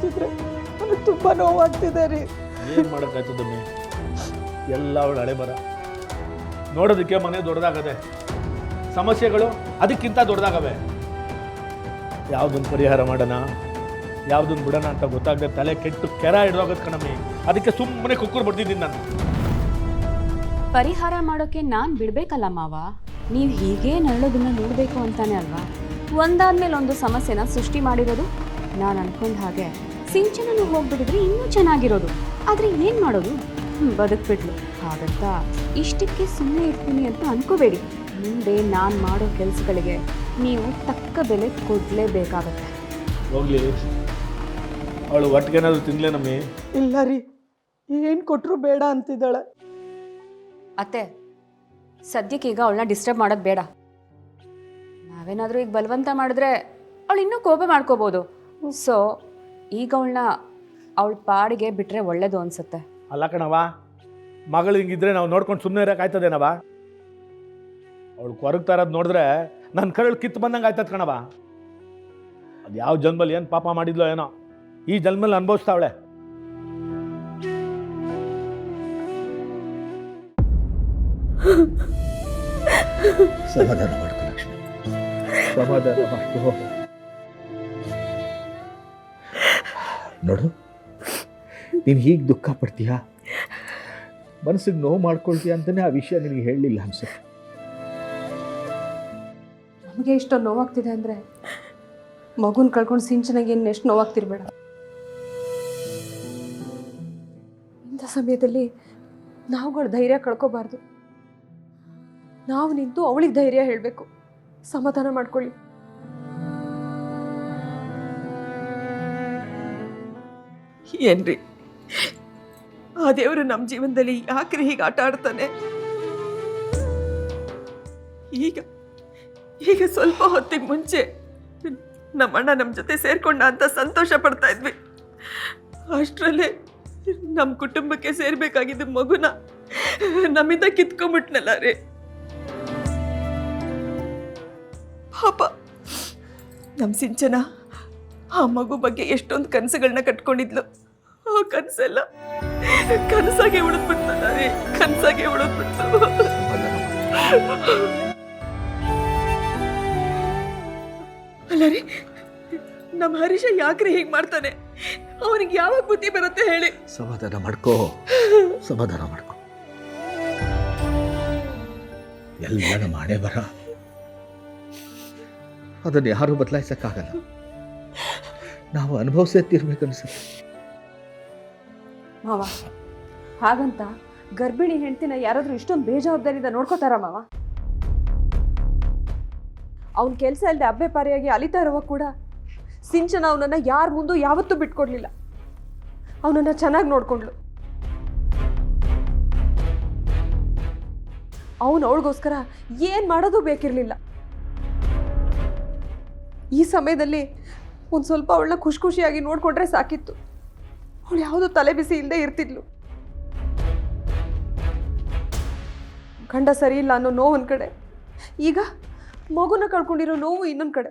ನೆನೆಸ್ತಿದ್ರೆ ನನಗೆ ತುಂಬ ನೋವಾಗ್ತಿದೆ ರೀ. ಏನು ಮಾಡೋಕ್ಕಾಯ್ತದಮ್ಮಿ, ಎಲ್ಲ ಅವಳು ಹಳೆ ಬರ. ನೋಡೋದಕ್ಕೆ ಮನೆ ದೊಡ್ಡದಾಗದೆ, ಸಮಸ್ಯೆಗಳು ಅದಕ್ಕಿಂತ ದೊಡ್ಡದಾಗವೆ. ಯಾವುದೊಂದು ಪರಿಹಾರ ಮಾಡೋಣ, ಯಾವುದೊಂದು ಬಿಡೋಣ ಅಂತ ಗೊತ್ತಾಗದೆ ತಲೆ ಕೆಟ್ಟು ಕೆರ ಹಿಡ್ದೋಗೋದು ಕಣಮ್ಮಿ. ಅದಕ್ಕೆ ಸುಮ್ಮನೆ ಕುಕ್ಕರು ಬರ್ತಿದ್ದೀನಿ ನಾನು. ಪರಿಹಾರ ಮಾಡೋಕ್ಕೆ ನಾನು ಬಿಡಬೇಕಲ್ಲ ಮಾವ. ನೀವು ಹೀಗೆ ನರಳೋದನ್ನ ನೋಡಬೇಕು ಅಂತಾನೆ ಅಲ್ವಾ ಒಂದಾದ್ಮೇಲೆ ಒಂದು ಸಮಸ್ಯೆನ ಸೃಷ್ಟಿ ಮಾಡಿರೋದು. ನಾನು ಅನ್ಕೊಂಡ ಹಾಗೆ ಸಿಂಚನೂ ಹೋಗ್ಬಿಟ್ಟಿದ್ರೆ ಇನ್ನೂ ಚೆನ್ನಾಗಿರೋದು. ಆದರೆ ಏನು ಮಾಡೋದು, ಬದುಕ್ಬಿಟ್ಲು. ಹಾಗಂತ ಇಷ್ಟಕ್ಕೆ ಸುಮ್ಮನೆ ಇರ್ತೀನಿ ಅಂತ ಅನ್ಕೋಬೇಡಿ. ಮುಂದೆ ನಾನು ಮಾಡೋ ಕೆಲಸಗಳಿಗೆ ನೀವು ತಕ್ಕ ಬೆಲೆ ಕೊಡಲೇಬೇಕಾಗತ್ತೆ. ಹೋಗ್ಲಿ, ಅವಳು ಒಟ್ಟಿಗೆನಾದ್ರು ತಿನ್ಲೇ ನಮ್ಮಿ? ಇಲ್ಲ ರೀ, ಏನು ಕೊಟ್ಟರು ಬೇಡ ಅಂತಿದ್ದಾಳೆ. ಅತ್ತೆ, ಸದ್ಯಕ್ಕೆ ಈಗ ಅವಳನ್ನ ಡಿಸ್ಟರ್ಬ್ ಮಾಡೋದು ಬೇಡ. ನಾವೇನಾದರೂ ಈಗ ಬಲವಂತ ಮಾಡಿದ್ರೆ ಅವಳು ಇನ್ನೂ ಕೋಪ ಮಾಡ್ಕೋಬೋದು. ಸೊ ಈಗ ಅವಳ ಪಾಡಿಗೆ ಬಿಟ್ಟರೆ ಒಳ್ಳೇದು ಅನಿಸುತ್ತೆ. ಅಲ್ಲ ಕಣವ, ಮಗಳು ಹಿಂಗಿದ್ರೆ ನಾವು ನೋಡ್ಕೊಂಡು ಸುಮ್ಮನೆ ಇರೋಕ್ಕಾಯ್ತದೇನವ? ಅವಳು ಕೊರಗ್ತಾ ಇರೋದು ನೋಡಿದ್ರೆ ನನ್ನ ಕರಳು ಕಿತ್ತು ಬಂದಂಗೆ ಆಯ್ತದ ಕಣವ. ಅದು ಯಾವ ಜನ್ಮಲ್ಲಿ ಏನು ಪಾಪ ಮಾಡಿದ್ಲೋ ಏನೋ, ಈ ಜನ್ಮಲ್ಲಿ ಅನುಭವಿಸ್ತಾವಳೆ. ಸಮಾಧಾನ ಮಾಡ್ಕೊ ಲಕ್ಷ್ಮಿ, ಸಮಾಧಾನ ಮಾಡ್ಕೋ. ನೋಡು, ನೀನು ಹೀಗೆ ದುಃಖ ಪಡ್ತೀಯಾ, ಮನಸ್ಸಿಗೆ ನೋವು ಮಾಡ್ಕೊಳ್ತೀಯ ಅಂತಲೇ ಆ ವಿಷಯ ನಿನಗೆ ಹೇಳಲಿಲ್ಲ ಅನ್ಸುತ್ತೆ. ನಮಗೆ ಇಷ್ಟೊಂದು ನೋವಾಗ್ತಿದೆ ಅಂದರೆ ಮಗುನ ಕಳ್ಕೊಂಡು ಸಿಂಚನಾಗಿ ಏನು ಎಷ್ಟು ನೋವಾಗ್ತಿರ್ಬೇಡ. ಇಂಥ ಸಮಯದಲ್ಲಿ ನಾವುಗಳು ಧೈರ್ಯ ಕಳ್ಕೋಬಾರ್ದು. ನಾವು ನಿಂತು ಅವಳಿಗೆ ಧೈರ್ಯ ಹೇಳಬೇಕು, ಸಮಾಧಾನ ಮಾಡ್ಕೊಳ್ಳಿ. ಏನ್ರಿ, ಆ ದೇವರು ನಮ್ಮ ಜೀವನದಲ್ಲಿ ಯಾಕ್ರಿ ಹೀಗೆ ಆಟ ಆಡ್ತಾನೆ? ಈಗ ಸ್ವಲ್ಪ ಹೊತ್ತಿಗೆ ಮುಂಚೆ ನಮ್ಮಣ್ಣ ನಮ್ಮ ಜೊತೆ ಸೇರ್ಕೊಂಡ ಅಂತ ಸಂತೋಷ ಪಡ್ತಾ ಇದ್ವಿ. ಅಷ್ಟರಲ್ಲೇ ನಮ್ಮ ಕುಟುಂಬಕ್ಕೆ ಸೇರ್ಬೇಕಾಗಿದ್ದ ಮಗುನ ನಮ್ಮಿಂದ ಕಿತ್ಕೊಂಡ್ಬಿಟ್ನಲ್ಲ ರೀ. ಪಾಪ ನಮ್ಮ ಸಿಂಚನ ಆ ಮಗು ಬಗ್ಗೆ ಎಷ್ಟೊಂದು ಕನಸುಗಳನ್ನ ಕಟ್ಕೊಂಡಿದ್ಲು. ಆ ಕನಸೆಲ್ಲ ಕನಸಾಗೆ ಉಳಿದ್ಬಿಡ್ತಲ್ಲ ರೀ, ಕನಸಾಗೆ ಉಳಿದ್ಬಿಡ್ತು. ಅಲ್ಲ ರೀ, ನಮ್ಮ ಹರೀಶ ಯಾಕ್ರಿ ಹೀಗೆ ಮಾಡ್ತಾನೆ? ಅವನಿಗೆ ಯಾವಾಗ ಬುದ್ಧಿ ಬರುತ್ತೆ ಹೇಳಿ? ಸಮಾಧಾನ ಮಾಡ್ಕೋ, ಸಮಾಧಾನ ಮಾಡ್ಕೋ. ಎಲ್ಲ ನಮ್ಮ ಹಣೆ ಬರ, ಅದನ್ನು ಯಾರೂ ಬದಲಾಯಿಸಕ್ಕಾಗಲ್ಲ. ನಾವು ಅನುಭವಿಸೇ ತೀರ್ಬೇಕನ್ಸುತ್ತೆ. ಮಾವ, ಹಾಗಂತ ಗರ್ಭಿಣಿ ಹೆಂಡ್ತಿನ ಯಾರಾದರೂ ಇಷ್ಟೊಂದು ಬೇಜವಾಬ್ದಾರಿಯಿಂದ ನೋಡ್ಕೋತಾರ ಮಾವ? ಅವನ ಕೆಲಸ ಇಲ್ಲದೆ ಅಬ್ಬೆ ಪಾರಿಯಾಗಿ ಅಲಿತಾ ಇರುವಾಗ ಕೂಡ ಸಿಂಚನ ಅವನನ್ನು ಯಾರ ಮುಂದೂ ಯಾವತ್ತೂ ಬಿಟ್ಕೊಡ್ಲಿಲ್ಲ. ಅವನನ್ನು ಚೆನ್ನಾಗಿ ನೋಡ್ಕೊಂಡ್ಲು. ಅವನು ಅವಳಿಗೋಸ್ಕರ ಏನು ಮಾಡೋದು ಬೇಕಿರಲಿಲ್ಲ. ಈ ಸಮಯದಲ್ಲಿ ಒಂದು ಸ್ವಲ್ಪ ಅವಳನ್ನ ಖುಷಿಯಾಗಿ ನೋಡಿಕೊಂಡ್ರೆ ಸಾಕಿತ್ತು. ಅವಳು ಯಾವುದೋ ತಲೆ ಬಿಸಿ ಇಲ್ಲದೆ ಇರ್ತಿದ್ಲು. ಗಂಡ ಸರಿ ಇಲ್ಲ ಅನ್ನೋ ನೋವು ಒಂದು ಕಡೆ, ಈಗ ಮಗುನ ಕಳ್ಕೊಂಡಿರೋ ನೋವು ಇನ್ನೊಂದು ಕಡೆ.